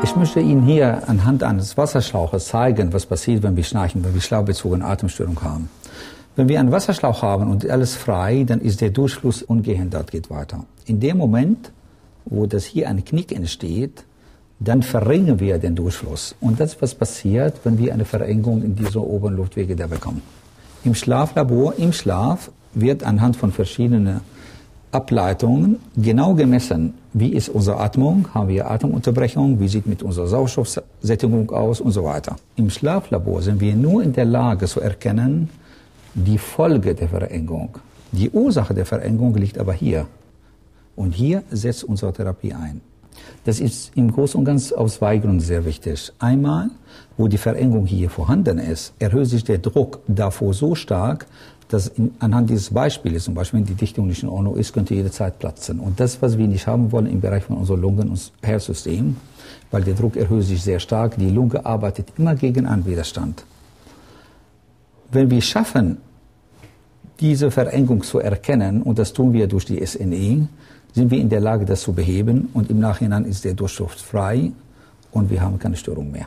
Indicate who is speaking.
Speaker 1: Ich möchte Ihnen hier anhand eines Wasserschlauches zeigen, was passiert, wenn wir schnarchen, wenn wir schlafbezogene Atemstörung haben. Wenn wir einen Wasserschlauch haben und alles frei, dann ist der Durchfluss ungehindert, geht weiter. In dem Moment, wo das hier ein Knick entsteht, dann verringern wir den Durchfluss. Und das ist, was passiert, wenn wir eine Verengung in diese oberen Luftwege da bekommen. Im Schlaflabor, im Schlaf, wird anhand von verschiedenen Ableitungen genau gemessen, wie ist unsere Atmung, haben wir Atemunterbrechung, wie sieht mit unserer Sauerstoffsättigung aus und so weiter. Im Schlaflabor sind wir nur in der Lage zu erkennen, die Folge der Verengung. Die Ursache der Verengung liegt aber hier. Und hier setzt unsere Therapie ein. Das ist im Großen und Ganzen aus zwei Gründen sehr wichtig. Einmal, wo die Verengung hier vorhanden ist, erhöht sich der Druck davor so stark, dass anhand dieses Beispiels, zum Beispiel wenn die Dichtung nicht in Ordnung ist, könnte jederzeit platzen. Und das, was wir nicht haben wollen im Bereich von unseren Lungen- und Herzsystem, weil der Druck erhöht sich sehr stark, die Lunge arbeitet immer gegen einen Widerstand. Wenn wir schaffen, diese Verengung zu erkennen, und das tun wir durch die SNE, sind wir in der Lage, das zu beheben, und im Nachhinein ist der Durchfluss frei und wir haben keine Störung mehr.